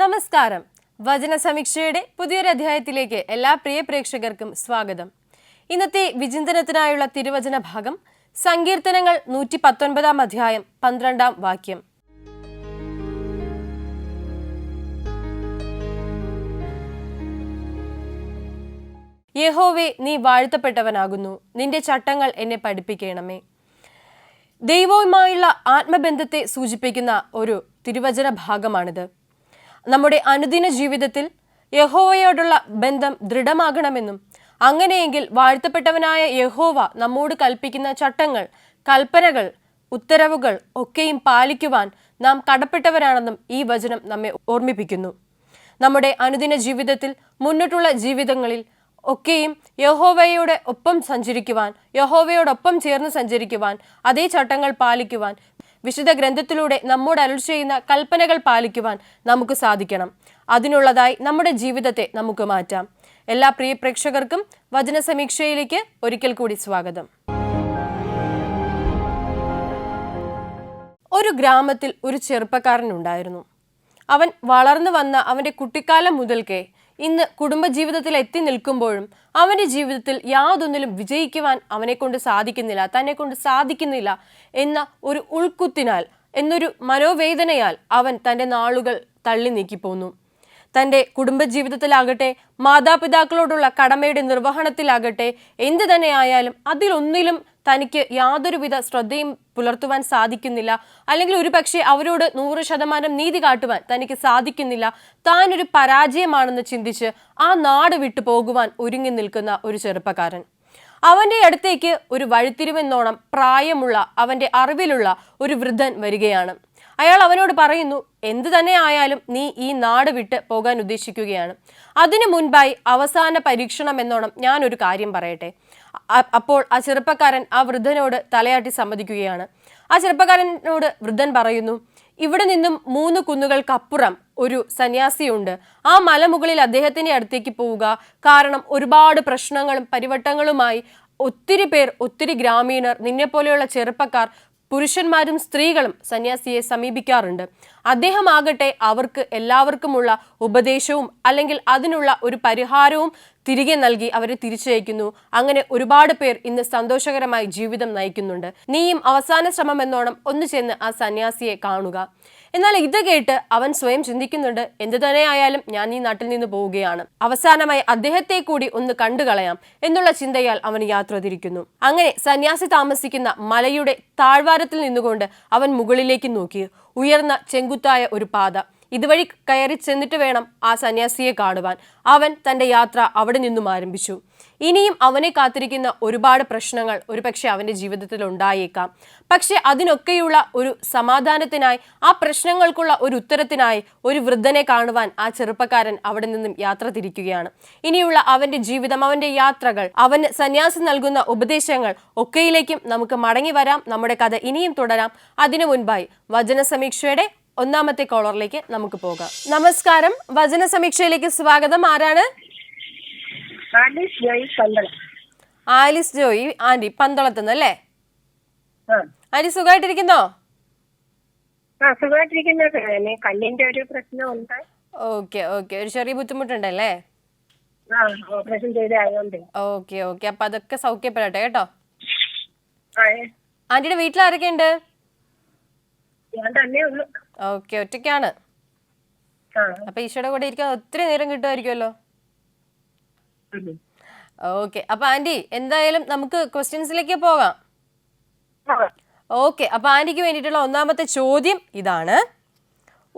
നമസ്കാരം. വചന സമീക്ഷയുടെ പുതിയൊരു അധ്യായത്തിലേക്ക് എല്ലാ പ്രിയ പ്രേക്ഷകർക്കും സ്വാഗതം. ഇന്നത്തെ വിചിന്തനത്തിനായുള്ള തിരുവചന ഭാഗം സങ്കീർത്തനങ്ങൾ 119 അധ്യായം 12 വാക്യം. യഹോവേ, നീ വാഴ്ത്തപ്പെട്ടവനാകുന്നു, നിന്റെ ചട്ടങ്ങൾ എന്നെ പഠിപ്പിക്കണമേ. ദൈവവുമായുള്ള ആത്മബന്ധത്തെ സൂചിപ്പിക്കുന്ന ഒരു തിരുവചന ഭാഗമാണിത്. നമ്മുടെ അനുദിന ജീവിതത്തിൽ യഹോവയോടുള്ള ബന്ധം ദൃഢമാകണമെന്നും അങ്ങനെയെങ്കിൽ വാഴ്ത്തപ്പെട്ടവനായ യഹോവ നമ്മോട് കൽപ്പിക്കുന്ന ചട്ടങ്ങൾ, കൽപ്പനകൾ, ഉത്തരവുകൾ ഒക്കെയും പാലിക്കുവാൻ നാം കടപ്പെട്ടവരാണെന്നും ഈ വചനം നമ്മെ ഓർമ്മിപ്പിക്കുന്നു. നമ്മുടെ അനുദിന ജീവിതത്തിൽ മുന്നോട്ടുള്ള ജീവിതങ്ങളിൽ ഒക്കെയും യഹോവയോടൊപ്പം ചേർന്ന് സഞ്ചരിക്കുവാൻ, അതേ ചട്ടങ്ങൾ പാലിക്കുവാൻ, വിശുദ്ധ ഗ്രന്ഥത്തിലൂടെ നമ്മോട് അരുൾ ചെയ്യുന്ന കൽപ്പനകൾ പാലിക്കുവാൻ നമുക്ക് സാധിക്കണം. അതിനുള്ളതായി നമ്മുടെ ജീവിതത്തെ നമുക്ക് മാറ്റാം. എല്ലാ പ്രിയ പ്രേക്ഷകർക്കും വചന സമീക്ഷയിലേക്ക് ഒരിക്കൽ കൂടി സ്വാഗതം. ഒരു ഗ്രാമത്തിൽ ഒരു ചെറുപ്പക്കാരൻ ഉണ്ടായിരുന്നു. അവൻ വളർന്നു വന്ന അവൻ്റെ കുട്ടിക്കാലം മുതൽക്കേ ഇന്ന് കുടുംബജീവിതത്തിൽ എത്തി നിൽക്കുമ്പോഴും അവൻ്റെ ജീവിതത്തിൽ യാതൊന്നിലും വിജയിക്കുവാൻ തന്നെ കൊണ്ട് സാധിക്കുന്നില്ല എന്ന ഒരു ഉൾക്കുത്തിനാൽ, എന്നൊരു മനോവേദനയാൽ അവൻ തൻ്റെ നാളുകൾ തള്ളി നീക്കിപ്പോന്നു. തൻ്റെ കുടുംബജീവിതത്തിലാകട്ടെ, മാതാപിതാക്കളോടുള്ള കടമയുടെ നിർവഹണത്തിലാകട്ടെ, എന്ത് തന്നെയായാലും അതിലൊന്നിലും തനിക്ക് യാതൊരുവിധ ശ്രദ്ധയും പുലർത്തുവാൻ സാധിക്കുന്നില്ല. അല്ലെങ്കിൽ ഒരുപക്ഷെ അവരോട് 100% നീതി കാട്ടുവാൻ തനിക്ക് സാധിക്കുന്നില്ല. താനൊരു പരാജയമാണെന്ന് ചിന്തിച്ച് ആ നാട് വിട്ടു പോകുവാൻ ഒരുങ്ങി നിൽക്കുന്ന ഒരു ചെറുപ്പക്കാരൻ. അവൻ്റെ അടുത്തേക്ക് ഒരു വഴിത്തിരിവെന്നോണം പ്രായമുള്ള, അവൻ്റെ അറിവിലുള്ള ഒരു വൃദ്ധൻ വരികയാണ്. അയാൾ അവനോട് പറയുന്നു, എന്തു തന്നെ ആയാലും നീ ഈ നാട് വിട്ട് പോകാൻ ഉദ്ദേശിക്കുകയാണ്. അതിനു മുൻപായി അവസാന പരീക്ഷണം എന്നോണം ഞാനൊരു കാര്യം പറയട്ടെ. അപ്പോൾ ആ ചെറുപ്പക്കാരൻ ആ വൃദ്ധനോട് തലയാട്ടി സമ്മതിക്കുകയാണ്. ആ ചെറുപ്പക്കാരനോട് വൃദ്ധൻ പറയുന്നു, ഇവിടെ നിന്നും 3 കുന്നുകൾക്കപ്പുറം ഒരു സന്യാസിയുണ്ട്. ആ മലമുകളിൽ അദ്ദേഹത്തിൻ്റെ അടുത്തേക്ക് പോവുക. കാരണം ഒരുപാട് പ്രശ്നങ്ങളും പരിവട്ടങ്ങളുമായി ഒത്തിരി ഗ്രാമീണർ, നിന്നെപ്പോലെയുള്ള ചെറുപ്പക്കാർ, പുരുഷന്മാരും സ്ത്രീകളും സന്യാസിയെ സമീപിക്കാറുണ്ട്. അദ്ദേഹം ആകട്ടെ അവർക്ക് എല്ലാവർക്കുമുള്ള ഉപദേശവും അല്ലെങ്കിൽ അതിനുള്ള ഒരു പരിഹാരവും തിരികെ നൽകി അവരെ തിരിച്ചയക്കുന്നു. അങ്ങനെ ഒരുപാട് പേർ ഇന്ന് സന്തോഷകരമായി ജീവിതം നയിക്കുന്നുണ്ട്. നീയും അവസാന ശ്രമം എന്നോണം ഒന്ന് ചെന്ന് ആ സന്യാസിയെ കാണുക. എന്നാൽ ഇത് കേട്ട് അവൻ സ്വയം ചിന്തിക്കുന്നുണ്ട്, എന്തു തന്നെയായാലും ഞാൻ ഈ നാട്ടിൽ നിന്ന് പോവുകയാണ്, അവസാനമായി അദ്ദേഹത്തെ കൂടി ഒന്ന് കണ്ടുകളയാം എന്നുള്ള ചിന്തയാൽ അവൻ യാത്ര തിരിക്കുന്നു. അങ്ങനെ സന്യാസി താമസിക്കുന്ന മലയുടെ താഴ്വാരത്തിൽ നിന്നുകൊണ്ട് അവൻ മുകളിലേക്ക് നോക്കി. ഉയർന്ന ചെങ്കുത്തായ ഒരു പാത, ഇതുവഴി കയറി ചെന്നിട്ട് വേണം ആ സന്യാസിയെ കാണുവാൻ. അവൻ തൻ്റെ യാത്ര അവിടെ നിന്നും ആരംഭിച്ചു. ഇനിയും അവനെ കാത്തിരിക്കുന്ന ഒരുപാട് പ്രശ്നങ്ങൾ ഒരുപക്ഷെ അവൻ്റെ ജീവിതത്തിൽ ഉണ്ടായേക്കാം. പക്ഷെ അതിനൊക്കെയുള്ള ഒരു സമാധാനത്തിനായി, ആ പ്രശ്നങ്ങൾക്കുള്ള ഒരു ഉത്തരത്തിനായി ഒരു വൃദ്ധനെ കാണുവാൻ ആ ചെറുപ്പക്കാരൻ അവിടെ നിന്നും യാത്ര തിരിക്കുകയാണ്. ഇനിയുള്ള അവൻ്റെ ജീവിതം, അവൻ്റെ യാത്രകൾ, അവന് സന്യാസി നൽകുന്ന ഉപദേശങ്ങൾ ഒക്കെയിലേക്കും നമുക്ക് മടങ്ങി വരാം. നമ്മുടെ കഥ ഇനിയും തുടരാം. അതിനു മുൻപായി വചന സമീക്ഷയുടെ 1ാമത്തെ കോളറിലേക്ക് നമുക്ക് പോകാം. നമസ്കാരം, വചന സമീക്ഷയിലേക്ക് സ്വാഗതം. ആരാണ്? ആലിസ് ജോയി ആന്റി, പന്തളത്തുനിന്ന് അല്ലേ? ആന്റി സുഖമായിട്ടിരിക്കുന്നോ? കണ്ണിന്റെ ഒരു പ്രശ്നമുണ്ട്. ഓക്കെ, ഒരു ചെറിയ ബുദ്ധിമുട്ടുണ്ടല്ലേ? ഓക്കെ, അപ്പൊ അതൊക്കെ സൗഖ്യപ്പെടട്ടെ കേട്ടോ. ആന്റിയുടെ വീട്ടിൽ ആരൊക്കെ ഉണ്ട്? ഓക്കെ, ഒറ്റയ്ക്കാണ്. അപ്പൊ ഈശോയുടെ കൂടെ ഇരിക്കാൻ ഒത്തിരി നേരം കിട്ടുമായിരിക്കുമല്ലോ. ഓക്കെ, അപ്പൊ ആന്റി എന്തായാലും നമുക്ക് ക്വസ്റ്റ്യൻസിലേക്ക് പോകാം. ഓക്കെ, അപ്പൊ ആന്റിക്ക് വേണ്ടിയിട്ടുള്ള 1ാമത്തെ ചോദ്യം ഇതാണ്.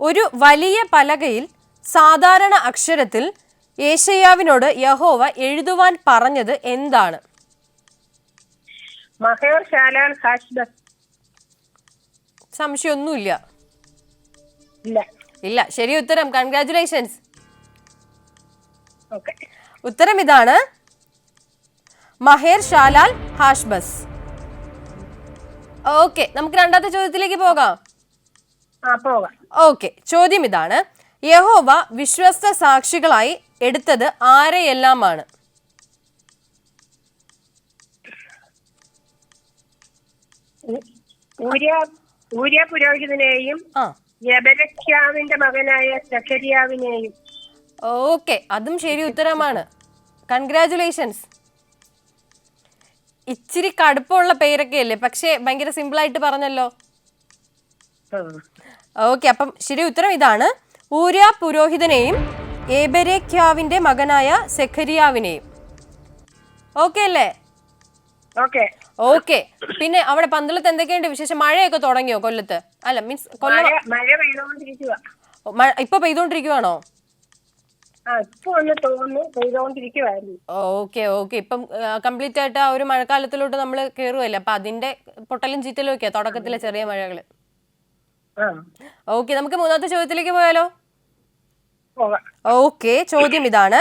ഒരു വലിയ പലകയിൽ സാധാരണ അക്ഷരത്തിൽ യേശയ്യാവിനോട് യഹോവ എഴുതുവാൻ പറഞ്ഞത് എന്താണ്? സംശയമൊന്നുമില്ല. ഇല്ല, ശരി ഉത്തരം. കൺഗ്രാറ്റുലേഷൻസ്. ഉത്തരം ഇതാണ്, മഹേർ ഷാലാൽ ഹാഷ്ബസ്. ഓക്കെ, നമുക്ക് 2ാമത്തെ ചോദ്യത്തിലേക്ക് പോകാം. ഓക്കെ, ചോദ്യം ഇതാണ്. യഹോവ വിശ്വസ്ത സാക്ഷികളായി എടുത്തത് ആരെയെല്ലാമാണ്? ഊര്യ പുരോഹിതനെയും ആ യെബരഖ്യാവിന്റെ മകനായ സഖരിയാവിനെയും. ഓക്കെ, അതും ശരി ഉത്തരമാണ്. കൺഗ്രാറ്റുലേഷൻസ്. ഇച്ചിരി കടുപ്പമുള്ള പേരൊക്കെ അല്ലേ, പക്ഷേ ഭയങ്കര സിമ്പിൾ ആയിട്ട് പറഞ്ഞല്ലോ. ഓക്കെ, അപ്പം ശരി ഉത്തരം ഇതാണ്. ഊര്യ പുരോഹിതനെയും ഏബരേഖ്യാവിന്റെ മകനായ സെഖരിയാവിനെയും. ഓക്കെ അല്ലേ? ഓക്കെ. ഓക്കെ. പിന്നെ അവിടെ പന്തളത്ത് എന്തൊക്കെയുണ്ട് വിശേഷം? മഴയൊക്കെ തുടങ്ങിയോ കൊല്ലത്ത്? അല്ല, മീൻസ് കൊല്ലം മഴ പെയ്തോണ്ടിരിക്കുക. ഇപ്പൊ പെയ്തോണ്ടിരിക്കുവാണോ? ഇപ്പൊ ഒന്ന് തോന്നുന്നു പെയ്തോണ്ടിരിക്കുവായിരുന്നു. Okay okay. ഇപ്പം കംപ്ലീറ്റ് ആയിട്ട് ആ ഒരു മഴക്കാലത്തിലോട്ട് നമ്മൾ കയറുമല്ലേ, അപ്പൊ അതിന്റെ പൊട്ടലും ചീറ്റലും ഒക്കെയാ തുടക്കത്തിലെ ചെറിയ മഴകള്. ഓക്കെ, നമുക്ക് മൂന്നാമത്തെ ചോദ്യത്തിലേക്ക് പോയാലോ? ഓക്കെ, ചോദ്യം ഇതാണ്.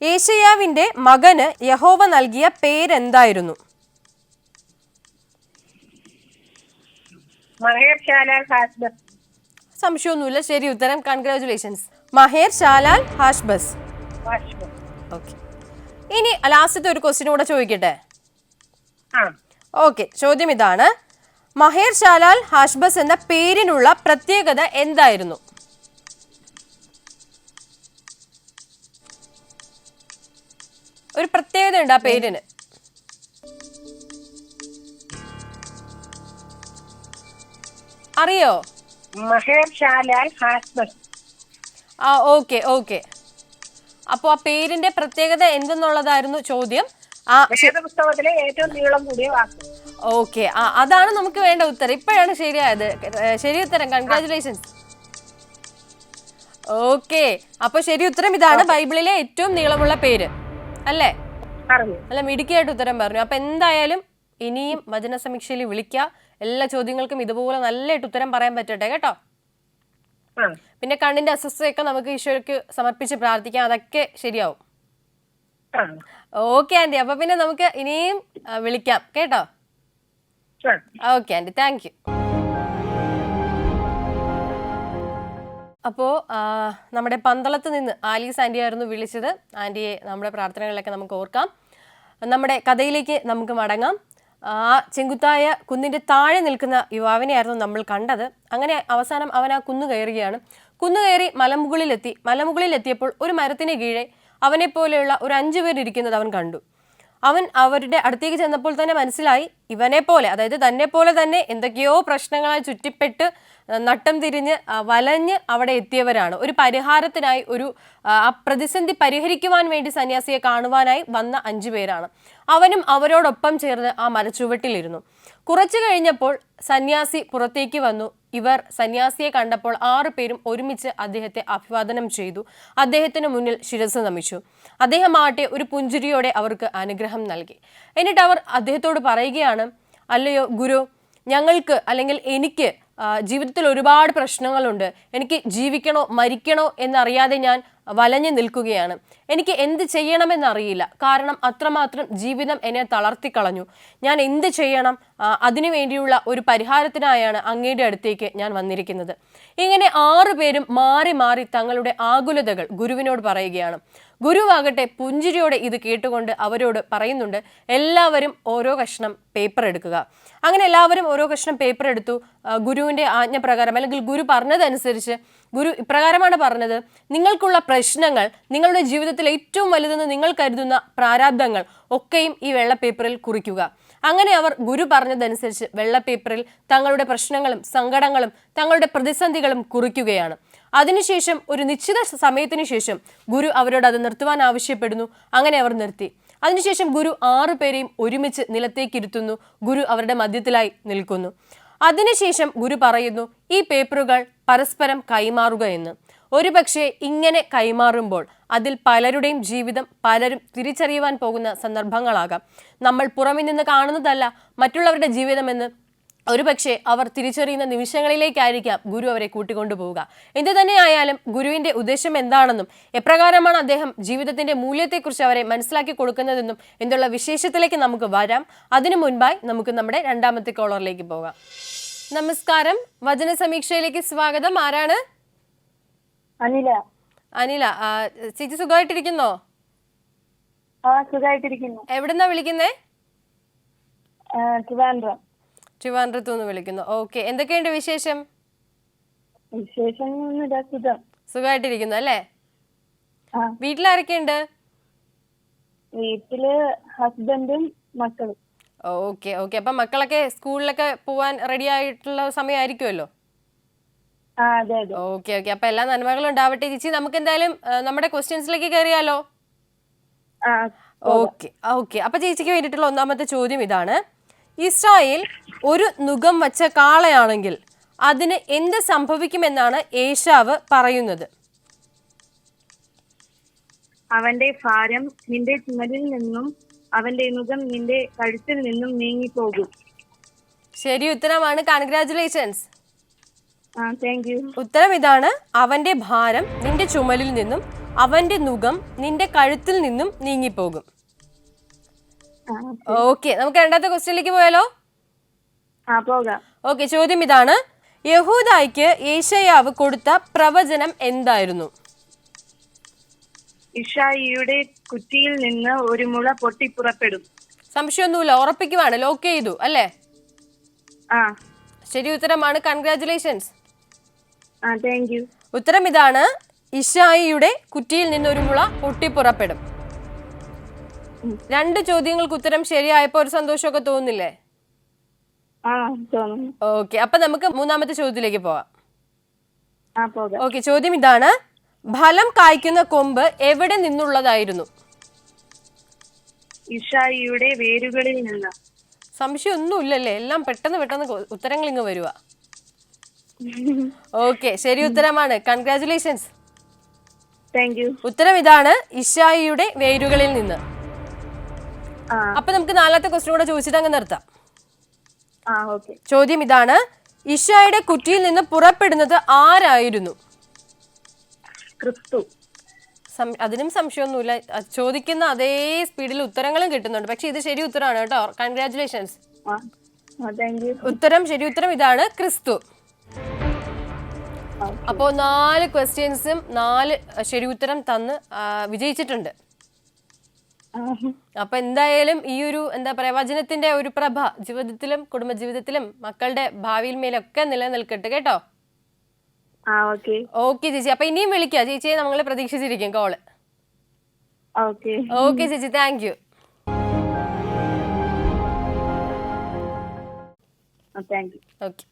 യേശയ്യാവിന്റെ മകന് യഹോവ നൽകിയ പേരെന്തായിരുന്നു? സംശയമൊന്നുമില്ല, ശരി ഉത്തരം. കൺഗ്രാറ്റുലേഷൻസ്. മഹേർ Shalal Hashbaz. ഓക്കെ, ഇനി ലാസ്റ്റത്തെ ഒരു ക്വസ്റ്റ്യൻ കൂടെ ചോദിക്കട്ടെ? ഓക്കെ, ചോദ്യം ഇതാണ്. മഹേർ ശാലാൽ ഹാഷ്ബസ് എന്ന പേരിനുള്ള പ്രത്യേകത എന്തായിരുന്നു? ഒരു പ്രത്യേകത ഉണ്ട് ആ പേരിന്. അറിയോ? Maher Shalal Hashbaz. Okay okay. അപ്പൊ ആ പേരിന്റെ പ്രത്യേകത എന്തെന്നുള്ളതായിരുന്നു ചോദ്യം. പുസ്തകത്തിലെ ഏറ്റവും നീളം കൂടിയ വാക്ക്. ഓക്കെ, അതാണ് നമുക്ക് വേണ്ട ഉത്തരം. ഇപ്പോഴാണ് ശരിയായത്. ശരി ഉത്തരം. കൺഗ്രാറ്റുലേഷൻസ്. ഓക്കെ, അപ്പൊ ശരി ഉത്തരം ഇതാണ്. ബൈബിളിലെ ഏറ്റവും നീളമുള്ള പേര് അല്ലേ? അല്ല, മിടുക്കിയായിട്ട് ഉത്തരം പറഞ്ഞു. അപ്പൊ എന്തായാലും ഇനിയും വചന സമീക്ഷയിൽ വിളിക്കുക. എല്ലാ ചോദ്യങ്ങൾക്കും ഇതുപോലെ നല്ലതായിട്ട് ഉത്തരം പറയാൻ പറ്റട്ടെ കേട്ടോ. പിന്നെ കണ്ണിന്റെ അസ്വസ്ഥതയൊക്കെ നമുക്ക് ഈശോയ്ക്ക് സമർപ്പിച്ച് പ്രാർത്ഥിക്കാം, അതൊക്കെ ശരിയാവും. ഓക്കെ ആന്റി, അപ്പൊ പിന്നെ നമുക്ക് ഇനിയും വിളിക്കാം കേട്ടോ. Okay aunty, thank you. അപ്പോൾ നമ്മുടെ പന്തളത്ത് നിന്ന് ആലീസ് ആന്റി ആയിരുന്നു വിളിച്ചത്. ആന്റിയെ നമ്മുടെ പ്രാർത്ഥനകളിലൊക്കെ നമുക്ക് ഓർക്കാം. നമ്മുടെ കഥയിലേക്ക് നമുക്ക് മടങ്ങാം. ആ ചെങ്കുത്തായ കുന്നിൻ്റെ താഴെ നിൽക്കുന്ന യുവാവിനെയായിരുന്നു നമ്മൾ കണ്ടത്. അങ്ങനെ അവസാനം അവൻ ആ കുന്നു കയറുകയാണ്. കുന്നു കയറി മലമുകളിലെത്തിയപ്പോൾ ഒരു മരത്തിന് കീഴെ അവനെപ്പോലെയുള്ള ഒരു 5 പേർ ഇരിക്കുന്നത് അവൻ കണ്ടു. അവൻ അവരുടെ അടുത്തേക്ക് ചെന്നപ്പോൾ തന്നെ മനസ്സിലായി, ഇവനെ പോലെ, അതായത് തന്നെ പോലെ തന്നെ എന്തൊക്കെയോ പ്രശ്നങ്ങളാൽ ചുറ്റിപ്പെട്ട് നട്ടം തിരിഞ്ഞ് വലഞ്ഞ് അവിടെ എത്തിയവരാണ്. ഒരു പരിഹാരത്തിനായി, ആ പ്രതിസന്ധി പരിഹരിക്കുവാൻ വേണ്ടി സന്യാസിയെ കാണുവാനായി വന്ന 5 പേരാണ്. അവനും അവരോടൊപ്പം ചേർന്ന് ആ മരച്ചുവട്ടിലിരുന്നു. കുറച്ചു കഴിഞ്ഞപ്പോൾ സന്യാസി പുറത്തേക്ക് വന്നു. ഇവർ സന്യാസിയെ കണ്ടപ്പോൾ 6 പേരും ഒരുമിച്ച് അദ്ദേഹത്തെ അഭിവാദനം ചെയ്തു. അദ്ദേഹത്തിന് മുന്നിൽ ശിരസ് നമിച്ചു. അദ്ദേഹം ആട്ടെ ഒരു പുഞ്ചിരിയോടെ അവർക്ക് അനുഗ്രഹം നൽകി. എന്നിട്ട് അവർ അദ്ദേഹത്തോട് പറയുകയാണ്, അല്ലയോ ഗുരു, ഞങ്ങൾക്ക് അല്ലെങ്കിൽ എനിക്ക് ജീവിതത്തിൽ ഒരുപാട് പ്രശ്നങ്ങളുണ്ട്. എനിക്ക് ജീവിക്കണോ മരിക്കണോ എന്നറിയാതെ ഞാൻ വലഞ്ഞു നിൽക്കുകയാണ്. എനിക്ക് എന്ത് ചെയ്യണമെന്നറിയില്ല. കാരണം അത്രമാത്രം ജീവിതം എന്നെ തളർത്തിക്കളഞ്ഞു. ഞാൻ എന്ത് ചെയ്യണം? അതിനു വേണ്ടിയുള്ള ഒരു പരിഹാരത്തിനായാണ് അങ്ങയുടെ അടുത്തേക്ക് ഞാൻ വന്നിരിക്കുന്നത്. ഇങ്ങനെ 6 പേരും മാറി മാറി തങ്ങളുടെ ആകുലതകൾ ഗുരുവിനോട് പറയുകയാണ്. ഗുരുവാകട്ടെ പുഞ്ചിരിയോടെ ഇത് കേട്ടുകൊണ്ട് അവരോട് പറയുന്നുണ്ട്, എല്ലാവരും ഓരോ കഷ്ണം പേപ്പർ എടുക്കുക. അങ്ങനെ എല്ലാവരും ഓരോ കഷ്ണം പേപ്പർ എടുത്തു. ഗുരുവിൻ്റെ ആജ്ഞ പ്രകാരം, അല്ലെങ്കിൽ ഗുരു പറഞ്ഞതനുസരിച്ച് ഗുരു ഇപ്രകാരമാണ് പറഞ്ഞത്: നിങ്ങൾക്കുള്ള പ്രശ്നങ്ങൾ, നിങ്ങളുടെ ജീവിതത്തിൽ ഏറ്റവും വലുതെന്ന് നിങ്ങൾ കരുതുന്ന പ്രാരാബ്ദങ്ങൾ ഒക്കെയും ഈ വെള്ള പേപ്പറിൽ കുറിക്കുക. അങ്ങനെ അവർ ഗുരു പറഞ്ഞതനുസരിച്ച് വെള്ള പേപ്പറിൽ തങ്ങളുടെ പ്രശ്നങ്ങളും സങ്കടങ്ങളും തങ്ങളുടെ പ്രതിസന്ധികളും കുറിക്കുകയാണ്. അതിനുശേഷം ഒരു നിശ്ചിത സമയത്തിന് ശേഷം ഗുരു അവരോട് അത് നിർത്തുവാൻ ആവശ്യപ്പെടുന്നു. അങ്ങനെ അവർ നിർത്തി. അതിനുശേഷം ഗുരു 6 പേരെയും ഒരുമിച്ച് നിലത്തേക്ക് ഇരുത്തുന്നു. ഗുരു അവരുടെ മധ്യത്തിലായി നിൽക്കുന്നു. അതിനുശേഷം ഗുരു പറയുന്നു, ഈ പേപ്പറുകൾ പരസ്പരം കൈമാറുക എന്ന്. ഒരുപക്ഷെ ഇങ്ങനെ കൈമാറുമ്പോൾ അതിൽ പലരുടെയും ജീവിതം പലരും തിരിച്ചറിയുവാൻ പോകുന്ന സന്ദർഭങ്ങളാകാം. നമ്മൾ പുറമെ നിന്ന് കാണുന്നതല്ല മറ്റുള്ളവരുടെ ജീവിതമെന്ന് ഒരുപക്ഷെ അവർ തിരിച്ചറിയുന്ന നിമിഷങ്ങളിലേക്കായിരിക്കാം ഗുരു അവരെ കൂട്ടിക്കൊണ്ടുപോവുക. എന്തു തന്നെയായാലും ഗുരുവിൻ്റെ ഉദ്ദേശം എന്താണെന്നും എപ്രകാരമാണ് അദ്ദേഹം ജീവിതത്തിൻ്റെ മൂല്യത്തെക്കുറിച്ച് അവരെ മനസ്സിലാക്കി കൊടുക്കുന്നതെന്നും എന്നുള്ള വിശേഷത്തിലേക്ക് നമുക്ക് വരാം. അതിനു മുൻപായി നമുക്ക് നമ്മുടെ രണ്ടാമത്തെ കോളറിലേക്ക് പോകാം. നമസ്കാരം, വചന സമീക്ഷയിലേക്ക് സ്വാഗതം. ആരാണ്? അനില. അനില ചേച്ചി, സുഖമായിട്ടിരിക്കുന്നോ? സുഖമായിട്ടിരിക്കുന്നു. എവിടുന്നാ വിളിക്കുന്നേ? ട്രിവാൻഡ്രം. ട്രിവാൻഡ്രത്തു നിന്ന് വിളിക്കുന്നു. ഓക്കെ, എന്തൊക്കെയുണ്ട് വിശേഷം? വിശേഷമൊന്നുമില്ല, സുഖം. സുഖമായിട്ടിരിക്കുന്നു അല്ലേ? ആ, വീട്ടിലാരൊക്കെയുണ്ട്? വീട്ടില് ഹസ്ബൻഡും മക്കളും. ഓക്കെ ഓക്കെ, അപ്പം മക്കളൊക്കെ സ്കൂളിലൊക്കെ പോവാൻ റെഡി ആയിട്ടുള്ള സമയമായിരിക്കുമല്ലോ. ആ, അതെ അതെ. ഓക്കെ ഓക്കെ, അപ്പം എല്ലാ നന്മകളും ഉണ്ടാവട്ടെ ചേച്ചി. നമുക്ക് എന്തായാലും നമ്മുടെ ക്വസ്റ്റ്യൻസിലേക്ക് കയറിയാലോ? ആ, ഓക്കെ ഓക്കെ, അപ്പൊ ചേച്ചിക്ക് വേണ്ടിയിട്ടുള്ള ഒന്നാമത്തെ ചോദ്യം ഇതാണ്: ഇസ്രായേൽ ഒരു നുകം വച്ച കാളയാണെങ്കിൽ അതിന് എന്ത് സംഭവിക്കുമെന്നാണ് ഏശാവ് പറയുന്നത്? അവന്റെ ഭാരം നിന്റെ ചുമലിൽ നിന്നും അവന്റെ നുകം നിന്റെ കഴുത്തിൽ നിന്നും നീങ്ങിപ്പോകും. ശരി ഉത്തരമാണ്. കൺഗ്രാറ്റുലേഷൻസ്. Thank you. ഉത്തരം ഇതാണ്: അവന്റെ ഭാരം നിന്റെ ചുമലിൽ നിന്നും അവന്റെ നുകം നിന്റെ കഴുത്തിൽ നിന്നും നീങ്ങിപ്പോകും. ഓക്കെ, നമുക്ക് രണ്ടാമത്തെ ക്വസ്റ്റ്യനിലേക്ക് പോയാലോ? പോകാം. ഓക്കെ, ചോദ്യം ഇതാണ്: യഹൂദായ്ക്ക് യേശയ്യാവ് കൊടുത്ത പ്രവചനം എന്തായിരുന്നു? ഇഷായിയുടെ കുറ്റിയിൽ നിന്ന് ഒരു മുള പൊട്ടിപ്പുറപ്പെടും. സംശയമൊന്നുമില്ല, ഉറപ്പിക്കുവാണ്, ലോക്ക് ചെയ്തു അല്ലേ? ആ, ശരി ഉത്തരമാണ്. കൺഗ്രാറ്റുലേഷൻസ്. Thank you. ഉത്തരം ഇതാണ്: ഇശായിയുടെ കുറ്റിയിൽ നിന്നൊരു മുള പൊട്ടിപ്പുറപ്പെടും. രണ്ട് ചോദ്യങ്ങൾക്ക് ഉത്തരം ശരിയായപ്പോ ഒരു സന്തോഷമൊക്കെ തോന്നുന്നില്ലേ? തോന്നുന്നു. ഓക്കെ, അപ്പൊ നമുക്ക് മൂന്നാമത്തെ ചോദ്യത്തിലേക്ക് പോവാം. പോകാം. ഓക്കെ, ചോദ്യം ഇതാണ്: ഫലം കായ്ക്കുന്ന കൊമ്പ് എവിടെ നിന്നുള്ളതായിരുന്നു? ഇഷായിയുടെ വേരുകളിൽ നിന്ന്. സംശയം ഒന്നുമില്ലല്ലേ? എല്ലാം പെട്ടെന്ന് ഉത്തരങ്ങൾ ഇങ്ങ് വരുക. ഓക്കെ, ശരി ഉത്തരമാണ്. കൺഗ്രാറ്റുലേഷൻസ്. Thank you. ഉത്തരം ഇതാണ്: ഇശായിയുടെ വേരുകളിൽ നിന്ന്. അപ്പൊ നമുക്ക് നാലാമത്തെ ക്വസ്റ്റ്യൻ കൂടെ ചോദിച്ചിട്ട് അങ്ങ് നിർത്താം. ഓക്കെ. ചോദ്യം ഇതാണ്: ഇശായിയുടെ കുറ്റിയിൽ നിന്ന് പുറപ്പെടുന്നത് ആരായിരുന്നു? ക്രിസ്തു. അതിനും സംശയമൊന്നുമില്ല, ചോദിക്കുന്ന അതേ സ്പീഡിൽ ഉത്തരങ്ങളും കിട്ടുന്നുണ്ട്. പക്ഷെ ഇത് ശരി ഉത്തരമാണ് കേട്ടോ. കൺഗ്രാറ്റുലേഷൻസ്. Thank you. ഉത്തരം ശരി ഉത്തരം ഇതാണ്: ക്രിസ്തു. അപ്പോ 4 ക്വസ്റ്റ്യൻസും 4 ശരി ഉത്തരം തന്ന് വിജയിച്ചിട്ടുണ്ട്. അപ്പൊ എന്തായാലും ഈ ഒരു എന്താ പറയാ വചനത്തിന്റെ ഒരു പ്രഭ ജീവിതത്തിലും കുടുംബജീവിതത്തിലും മക്കളുടെ ഭാവിയിൽ മേലൊക്കെ നിലനിൽക്കട്ടെ കേട്ടോ. ഓക്കെ ചേച്ചി, അപ്പൊ ഇനിയും വിളിക്കാം ചേച്ചിയെ, നമ്മളെ പ്രതീക്ഷിച്ചിരിക്കും കോള്. ഓക്കെ ചേച്ചി, താങ്ക് യു. ഓക്കെ,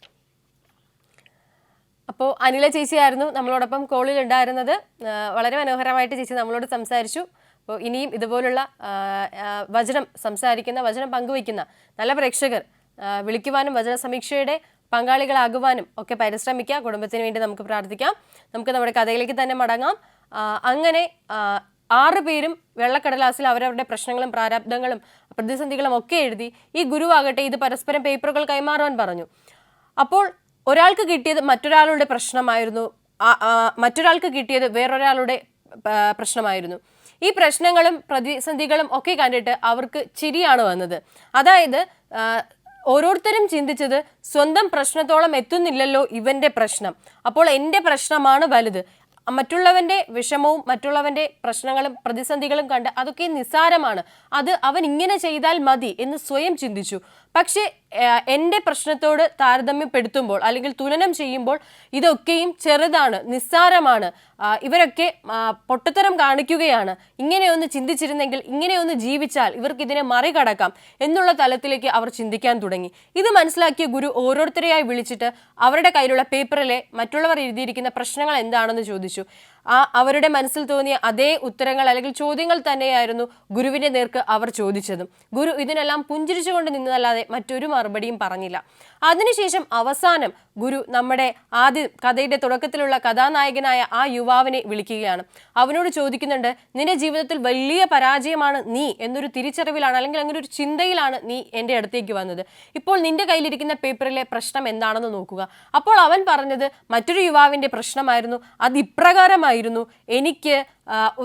അപ്പോൾ അനില ചേച്ചിയായിരുന്നു നമ്മളോടൊപ്പം കോളിൽ ഉണ്ടായിരുന്നത്. വളരെ മനോഹരമായിട്ട് ചേച്ചി നമ്മളോട് സംസാരിച്ചു. അപ്പോൾ ഇനിയും ഇതുപോലുള്ള വചനം സംസാരിക്കുന്ന, വചനം പങ്കുവയ്ക്കുന്ന നല്ല പ്രേക്ഷകർ വിളിക്കുവാനും വചന സമീക്ഷയുടെ പങ്കാളികളാകുവാനും ഒക്കെ പരിശ്രമിക്കുക. കുടുംബത്തിന് വേണ്ടി നമുക്ക് പ്രാർത്ഥിക്കാം. നമുക്ക് നമ്മുടെ കഥയിലേക്ക് തന്നെ മടങ്ങാം. അങ്ങനെ 6 പേരും വെള്ളക്കടലാസിൽ അവരവരുടെ പ്രശ്നങ്ങളും പ്രാരാബ്ദങ്ങളും പ്രതിസന്ധികളും ഒക്കെ എഴുതി. ഈ ഗുരുവാകട്ടെ ഇത് പരസ്പരം പേപ്പറുകൾ കൈമാറാൻ പറഞ്ഞു. അപ്പോൾ ഒരാൾക്ക് കിട്ടിയത് മറ്റൊരാളുടെ പ്രശ്നമായിരുന്നു, മറ്റൊരാൾക്ക് കിട്ടിയത് വേറൊരാളുടെ പ്രശ്നമായിരുന്നു. ഈ പ്രശ്നങ്ങളും പ്രതിസന്ധികളും ഒക്കെ കണ്ടിട്ട് അവർക്ക് ചിരിയാണ് വന്നത്. അതായത് ഓരോരുത്തരും ചിന്തിച്ചത് സ്വന്തം പ്രശ്നത്തോളം എത്തുന്നില്ലല്ലോ ഇവന്റെ പ്രശ്നം, അപ്പോൾ എൻ്റെ പ്രശ്നമാണ് വലുത്. മറ്റുള്ളവന്റെ വിഷമവും മറ്റുള്ളവന്റെ പ്രശ്നങ്ങളും പ്രതിസന്ധികളും കണ്ട് അതൊക്കെ നിസ്സാരമാണ്, അത് അവൻ ഇങ്ങനെ ചെയ്താൽ മതി എന്ന് സ്വയം ചിന്തിച്ചു. പക്ഷേ എൻ്റെ പ്രശ്നത്തോട് താരതമ്യപ്പെടുത്തുമ്പോൾ അല്ലെങ്കിൽ തുലനം ചെയ്യുമ്പോൾ ഇതൊക്കെയും ചെറുതാണ്, നിസ്സാരമാണ്, ഇവരൊക്കെ പൊട്ടത്തരം കാണിക്കുകയാണ്, ഇങ്ങനെയൊന്ന് ചിന്തിച്ചിരുന്നെങ്കിൽ, ഇങ്ങനെയൊന്ന് ജീവിച്ചാൽ ഇവർക്ക് ഇതിനെ മറികടക്കാം എന്നുള്ള തലത്തിലേക്ക് അവർ ചിന്തിക്കാൻ തുടങ്ങി. ഇത് മനസ്സിലാക്കിയ ഗുരു ഓരോരുത്തരെയായി വിളിച്ചിട്ട് അവരുടെ കയ്യിലുള്ള പേപ്പറിലെ മറ്റുള്ളവർ എഴുതിയിരിക്കുന്ന പ്രശ്നങ്ങൾ എന്താണെന്ന് ചോദിച്ചു. അവരുടെ മനസ്സിൽ തോന്നിയ അതേ ഉത്തരങ്ങൾ അല്ലെങ്കിൽ ചോദ്യങ്ങൾ തന്നെയായിരുന്നു ഗുരുവിന്റെ നേർക്ക് അവർ ചോദിച്ചതും. ഗുരു ഇതിനെല്ലാം പുഞ്ചിരിച്ചുകൊണ്ട് നിന്നതല്ലാതെ മറ്റൊരു മറുപടിയും പറഞ്ഞില്ല. അതിനുശേഷം അവസാനം ഗുരു നമ്മുടെ ആദ്യ കഥയുടെ തുടക്കത്തിലുള്ള കഥാനായകനായ ആ യുവാവിനെ വിളിക്കുകയാണ്. അവനോട് ചോദിക്കുന്നുണ്ട്, നിന്റെ ജീവിതത്തിൽ വലിയ പരാജയമാണ് നീ എന്നൊരു തിരിച്ചറിവിലാണ് അല്ലെങ്കിൽ അങ്ങനെ ഒരു ചിന്തയിലാണ് നീ എൻ്റെ അടുത്തേക്ക് വന്നത്. ഇപ്പോൾ നിന്റെ കയ്യിലിരിക്കുന്ന പേപ്പറിലെ പ്രശ്നം എന്താണെന്ന് നോക്കുക. അപ്പോൾ അവൻ പറഞ്ഞത് മറ്റൊരു യുവാവിൻ്റെ പ്രശ്നമായിരുന്നു. അത് ഇപ്രകാരമായിരുന്നു: എനിക്ക്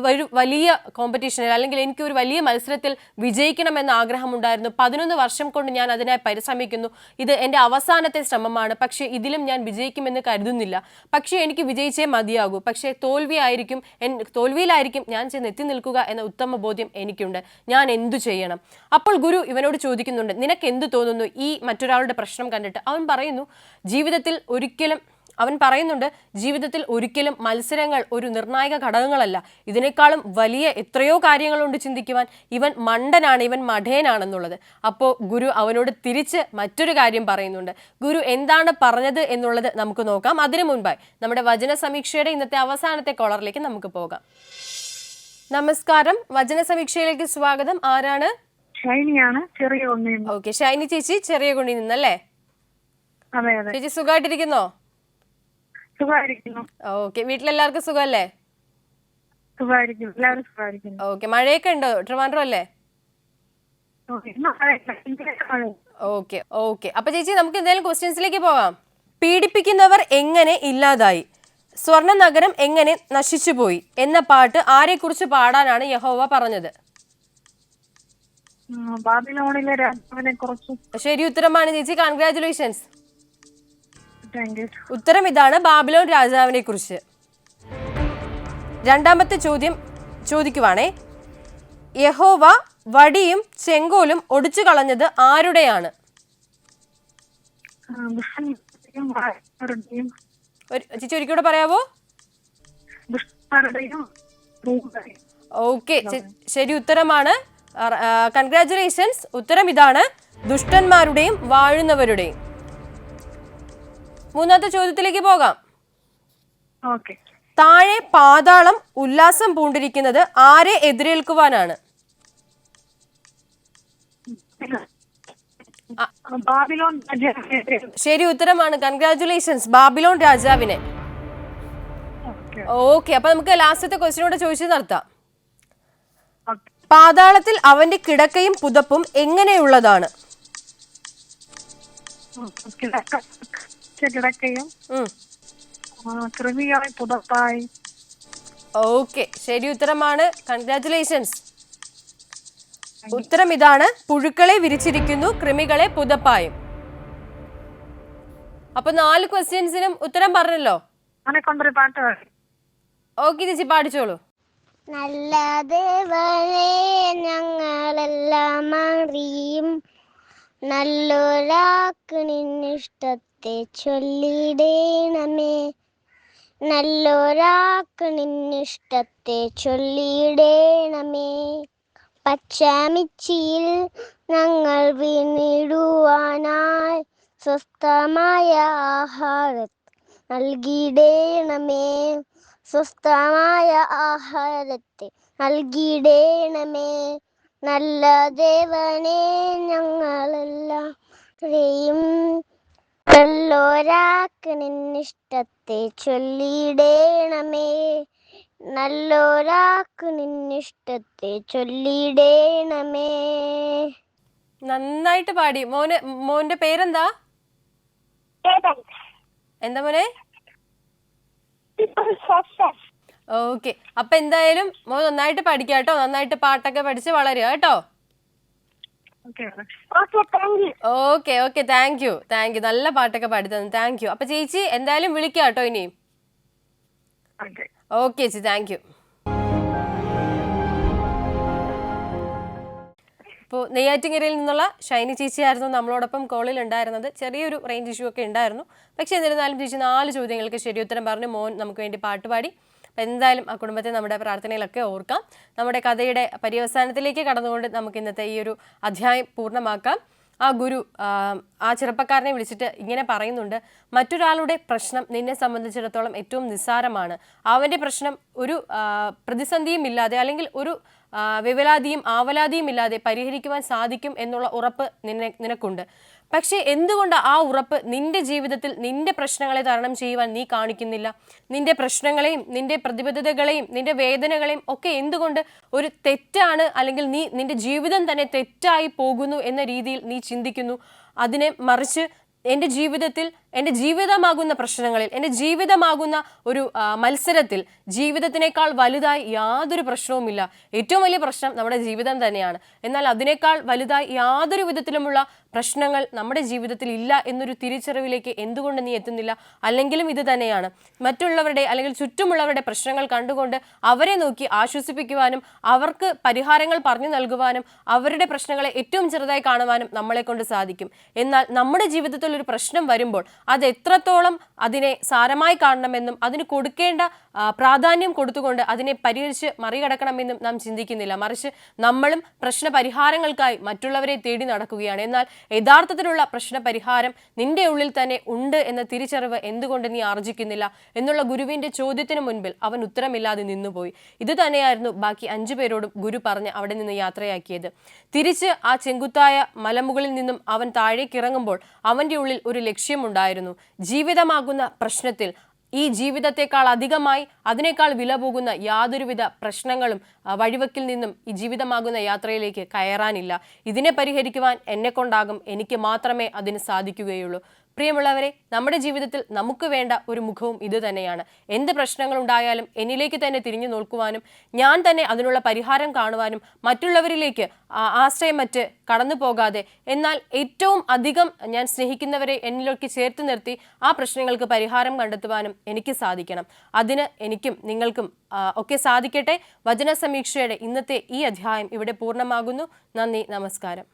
ഒരു വലിയ കോമ്പറ്റീഷനിൽ അല്ലെങ്കിൽ എനിക്ക് ഒരു വലിയ മത്സരത്തിൽ വിജയിക്കണമെന്ന ആഗ്രഹമുണ്ടായിരുന്നു. 11 വർഷം കൊണ്ട് ഞാൻ അതിനായി പരിശ്രമിക്കുന്നു. ഇത് എൻ്റെ അവസാനത്തെ ശ്രമമാണ്. പക്ഷേ ഇതിലും ഞാൻ വിജയിക്കുമെന്ന് കരുതുന്നില്ല. പക്ഷേ എനിക്ക് വിജയിച്ചേ മതിയാകൂ. പക്ഷേ തോൽവിയിലായിരിക്കും ഞാൻ ചെന്ന് എത്തി നിൽക്കുക എന്ന ഉത്തമ ബോധ്യം എനിക്കുണ്ട്. ഞാൻ എന്തു ചെയ്യണം? അപ്പോൾ ഗുരു ഇവനോട് ചോദിക്കുന്നുണ്ട്, നിനക്ക് എന്ത് തോന്നുന്നു ഈ മറ്റൊരാളുടെ പ്രശ്നം കണ്ടിട്ട്? അവൻ പറയുന്നുണ്ട് ജീവിതത്തിൽ ഒരിക്കലും മത്സരങ്ങൾ ഒരു നിർണായക ഘടകങ്ങളല്ല. ഇതിനേക്കാളും വലിയ എത്രയോ കാര്യങ്ങളുണ്ട് ചിന്തിക്കുവാൻ. ഇവൻ മണ്ടനാണ്, ഇവൻ മഠേനാണെന്നുള്ളത്. അപ്പോൾ ഗുരു അവനോട് തിരിച്ച് മറ്റൊരു കാര്യം പറയുന്നുണ്ട്. ഗുരു എന്താണ് പറഞ്ഞത് എന്നുള്ളത് നമുക്ക് നോക്കാം. അതിനു മുൻപായി നമ്മുടെ വചന സമീക്ഷയുടെ ഇന്നത്തെ അവസാനത്തെ കോളറിലേക്ക് നമുക്ക് പോകാം. നമസ്കാരം, വചന സമീക്ഷയിലേക്ക് സ്വാഗതം. ആരാണ്? ഷൈനിയാണ്, ചെറിയ ഒന്നേ. ഓക്കെ, ഷൈനി ചേച്ചി ചെറിയ കുണ്ടി നിന്നല്ലേ? അതെ അതെ, ചേച്ചി സുഖമായിട്ടിരിക്കുന്നോ? സുഖമായിരിക്കുന്നു. ഓക്കെ, വീട്ടിലെല്ലാവർക്കും സുഖമല്ലേ? സുഖമായിരിക്കുന്നു, എല്ലാവരും സുഖമായിരിക്കുന്നു. ഓക്കെ, മഴയൊക്കെ ഉണ്ടോ ട്രിവാൻഡ്രം അല്ലേ? ഓക്കെ ഓക്കെ, അപ്പൊ ചേച്ചി നമുക്ക് എന്തായാലും ക്വസ്റ്റ്യൻസിലേക്ക് പോകാം. പീഡിപ്പിക്കുന്നവർ എങ്ങനെ ഇല്ലാതായി, സ്വർണ്ണ നഗരം എങ്ങനെ നശിച്ചുപോയി എന്ന പാട്ട് ആരെക്കുറിച്ച് പാടാനാണ് യഹോവ പറഞ്ഞത്? ബാബിലോണിലെ രാജാവിനെ കുറിച്ച്. ശരി ഉത്തരമാണ് ചേച്ചി, കൺഗ്രാറ്റുലേഷൻസ്. ഉത്തരം ഇതാണ്, ബാബിലോൺ രാജാവിനെ കുറിച്ച്. രണ്ടാമത്തെ ചോദ്യം ചോദിക്കുവാണേ, യഹോവ വടിയും ചെങ്കോലും ഒടിച്ചു കളഞ്ഞത് ആരുടെയാണ്? ചേച്ചി ഒരിക്കലൂടെ പറയാവോ? ഓക്കെ, ശരി ഉത്തരമാണ്, കൺഗ്രാറ്റുലേഷൻസ്. ഉത്തരം ഇതാണ്, ദുഷ്ടന്മാരുടെയും വാഴുന്നവരുടെയും. മൂന്നാമത്തെ ചോദ്യത്തിലേക്ക് പോകാം. താഴെ പാതാളം ഉല്ലാസം പൂണ്ടിരിക്കുന്നത് ആരെ എതിരേൽക്കുവാനാണ്? ശരി ഉത്തരമാണ്, കൺഗ്രാറ്റുലേഷൻസ്, ബാബിലോൺ രാജാവിനെ. ഓക്കെ, അപ്പൊ നമുക്ക് ലാസ്റ്റത്തെ ക്വസ്റ്റ്യനോട് ചോദിച്ചു നടത്താം. പാതാളത്തിൽ അവന്റെ കിടക്കയും പുതപ്പും എങ്ങനെയുള്ളതാണ്? കിടക്കയും കൃമിയായി പുതപ്പായി. ഓക്കെ, ശരി ഉത്തരമാണ്, കൺഗ്രാറ്റുലേഷൻസ്. ഉത്തരം ഇതാണ്, പുഴുക്കളെ വിരിച്ചിരിക്കുന്നു, കൃമികളെ പുതപ്പായും. അപ്പൊ 4 ക്വസ്റ്റ്യൻസിനും ഉത്തരം പറഞ്ഞല്ലോ. ഓക്കെ ചേച്ചി, പാടിച്ചോളൂ. നല്ല ദേവനെ ഞങ്ങളെല്ലാം അറിയും, നല്ലൊരാക്ക് നിന്നിഷ്ടത്തെ ചൊല്ലിടേണമേ, നല്ലൊരാക്ക് നിന്നിഷ്ടത്തെ ചൊല്ലിടേണമേ. പച്ചമിച്ചിയിൽ ഞങ്ങൾ വീണിടുവാനായി സ്വസ്ഥമായ ആഹാരം നൽകിയിടേണമേ, സ്വസ്ഥമായ ആഹാരത്തെ നൽകിയിടേണമേ. നല്ല ദേവനെ ഞങ്ങളെല്ലാവരെയും നല്ലൊരാക്ക് നിന്നിഷ്ടത്തെ ചൊല്ലിയിടേണമേ, നല്ലൊരാക്ക് നിന്നിഷ്ടത്തെ ചൊല്ലിയിടേണമേ. നന്നായിട്ട് പാടി. മോന്റെ പേരെന്താ? എന്താ മോനെ? ഓക്കെ, അപ്പൊ എന്തായാലും മോൻ നന്നായിട്ട് പഠിക്കുക കേട്ടോ, നന്നായിട്ട് പാട്ടൊക്കെ പഠിച്ച് വളരുക കേട്ടോ. Okay okay, thank you. നല്ല പാട്ടൊക്കെ പാടി തന്നു, താങ്ക് യു. അപ്പൊ ചേച്ചി എന്തായാലും വിളിക്കുക കേട്ടോ ഇനിയും. ഓക്കെ ചേച്ചി, താങ്ക് യു. ഇപ്പോൾ നെയ്യാറ്റിൻകരയിൽ നിന്നുള്ള ഷൈനി ചേച്ചിയായിരുന്നു നമ്മളോടൊപ്പം കോളിൽ ഉണ്ടായിരുന്നത്. ചെറിയൊരു റേഞ്ച് ഇഷ്യൂ ഒക്കെ ഉണ്ടായിരുന്നു. പക്ഷേ എന്നിരുന്നാലും ചേച്ചി 4 ചോദ്യങ്ങൾക്ക് ശരി ഉത്തരം പറഞ്ഞു. മോൻ നമുക്ക് വേണ്ടി പാട്ട് പാടി. അപ്പം എന്തായാലും ആ കുടുംബത്തെ നമ്മുടെ പ്രാർത്ഥനയിലൊക്കെ ഓർക്കാം. നമ്മുടെ കഥയുടെ പര്യവസാനത്തിലേക്ക് കടന്നുകൊണ്ട് നമുക്ക് ഇന്നത്തെ ഈ ഒരു അധ്യായം പൂർണ്ണമാക്കാം. ആ ഗുരു ആ ചെറുപ്പക്കാരനെ വിളിച്ചിട്ട് ഇങ്ങനെ പറയുന്നുണ്ട്, മറ്റൊരാളുടെ പ്രശ്നം നിന്നെ സംബന്ധിച്ചിടത്തോളം ഏറ്റവും നിസ്സാരമാണ്. അവൻ്റെ പ്രശ്നം ഒരു പ്രതിസന്ധിയും ഇല്ലാതെ അല്ലെങ്കിൽ ഒരു വിവലാതിയും ആവലാതിയും ഇല്ലാതെ പരിഹരിക്കുവാൻ സാധിക്കും എന്നുള്ള ഉറപ്പ് നിനക്കുണ്ട്. പക്ഷേ എന്തുകൊണ്ട് ആ ഉറപ്പ് നിന്റെ ജീവിതത്തിൽ നിന്റെ പ്രശ്നങ്ങളെ തരണം ചെയ്യുവാൻ നീ കാണിക്കുന്നില്ല? നിന്റെ പ്രശ്നങ്ങളെയും നിന്റെ പ്രതിബദ്ധതകളെയും നിന്റെ വേദനകളെയും ഒക്കെ എന്തുകൊണ്ട് ഒരു തെറ്റാണ്, അല്ലെങ്കിൽ നിന്റെ ജീവിതം തന്നെ തെറ്റായി പോകുന്നു എന്ന രീതിയിൽ നീ ചിന്തിക്കുന്നു? അതിനെ മറിച്ച് എൻ്റെ ജീവിതത്തിൽ എൻ്റെ ജീവിതമാകുന്ന പ്രശ്നങ്ങളിൽ, എൻ്റെ ജീവിതമാകുന്ന ഒരു മത്സരത്തിൽ ജീവിതത്തിനേക്കാൾ വലുതായി യാതൊരു പ്രശ്നവുമില്ല. ഏറ്റവും വലിയ പ്രശ്നം നമ്മുടെ ജീവിതം തന്നെയാണ്. എന്നാൽ അതിനേക്കാൾ വലുതായി യാതൊരു വിധത്തിലുമുള്ള പ്രശ്നങ്ങൾ നമ്മുടെ ജീവിതത്തിൽ ഇല്ല എന്നൊരു തിരിച്ചറിവിലേക്ക് എന്തുകൊണ്ട് നീ എത്തുന്നില്ല? അല്ലെങ്കിലും ഇത് തന്നെയാണ്, മറ്റുള്ളവരുടെ അല്ലെങ്കിൽ ചുറ്റുമുള്ളവരുടെ പ്രശ്നങ്ങൾ കണ്ടുകൊണ്ട് അവരെ നോക്കി ആശ്വസിപ്പിക്കുവാനും അവർക്ക് പരിഹാരങ്ങൾ പറഞ്ഞു നൽകുവാനും അവരുടെ പ്രശ്നങ്ങളെ ഏറ്റവും ചെറുതായി കാണുവാനും നമ്മളെ കൊണ്ട് സാധിക്കും. എന്നാൽ നമ്മുടെ ജീവിതത്തിൽ ഒരു പ്രശ്നം വരുമ്പോൾ അത് എത്രത്തോളം അതിനെ സാരമായി കാണണമെന്നും അതിന് കൊടുക്കേണ്ട പ്രാധാന്യം കൊടുത്തുകൊണ്ട് അതിനെ പരിഹരിച്ച് മറികടക്കണമെന്നും നാം ചിന്തിക്കുന്നില്ല. മറിച്ച് നമ്മളും പ്രശ്ന പരിഹാരങ്ങൾക്കായി മറ്റുള്ളവരെ തേടി നടക്കുകയാണ്. എന്നാൽ യഥാർത്ഥത്തിലുള്ള പ്രശ്ന പരിഹാരം നിന്റെ ഉള്ളിൽ തന്നെ ഉണ്ട് എന്ന തിരിച്ചറിവ് എന്തുകൊണ്ട് നീ ആർജിക്കുന്നില്ല എന്നുള്ള ഗുരുവിന്റെ ചോദ്യത്തിന് മുൻപിൽ അവൻ ഉത്തരമില്ലാതെ നിന്നുപോയി. ഇത് തന്നെയായിരുന്നു ബാക്കി 5 പേരോടും ഗുരു പറഞ്ഞ് അവിടെ നിന്ന് യാത്രയാക്കിയത്. തിരിച്ച് ആ ചെങ്കുത്തായ മലമുകളിൽ നിന്നും അവൻ താഴേക്ക് ഇറങ്ങുമ്പോൾ അവന്റെ ഉള്ളിൽ ഒരു ലക്ഷ്യമുണ്ടായിരുന്നു. ജീവിതമാകുന്ന പ്രശ്നത്തിൽ ഈ ജീവിതത്തെക്കാൾ അധികമായി അതിനേക്കാൾ വില പോകുന്ന യാതൊരുവിധ പ്രശ്നങ്ങളും വഴിവെക്കിൽ നിന്നും ഈ ജീവിതമാകുന്ന യാത്രയിലേക്ക് കയറാനില്ല. ഇതിനെ പരിഹരിക്കുവാൻ എന്നെ കൊണ്ടാകും, എനിക്ക് മാത്രമേ അതിന് സാധിക്കുകയുള്ളൂ. പ്രിയമുള്ളവരെ, നമ്മുടെ ജീവിതത്തിൽ നമുക്ക് വേണ്ട ഒരു മുഖവും ഇത് തന്നെയാണ്. എന്ത് പ്രശ്നങ്ങൾ ഉണ്ടായാലും എന്നിലേക്ക് തന്നെ തിരിഞ്ഞു നോക്കുവാനും ഞാൻ തന്നെ അതിനുള്ള പരിഹാരം കാണുവാനും മറ്റുള്ളവരിലേക്ക് ആശ്രയം മറ്റ് കടന്നു പോകാതെ എന്നാൽ ഏറ്റവും അധികം ഞാൻ സ്നേഹിക്കുന്നവരെ എന്നിലേക്ക് ചേർത്ത് നിർത്തി ആ പ്രശ്നങ്ങൾക്ക് പരിഹാരം കണ്ടെത്തുവാനും എനിക്ക് സാധിക്കണം. അതിന് എനിക്കും നിങ്ങൾക്കും ഒക്കെ സാധിക്കട്ടെ. വചന സമീക്ഷയുടെ ഇന്നത്തെ ഈ അധ്യായം ഇവിടെ പൂർണ്ണമാകുന്നു. നന്ദി, നമസ്കാരം.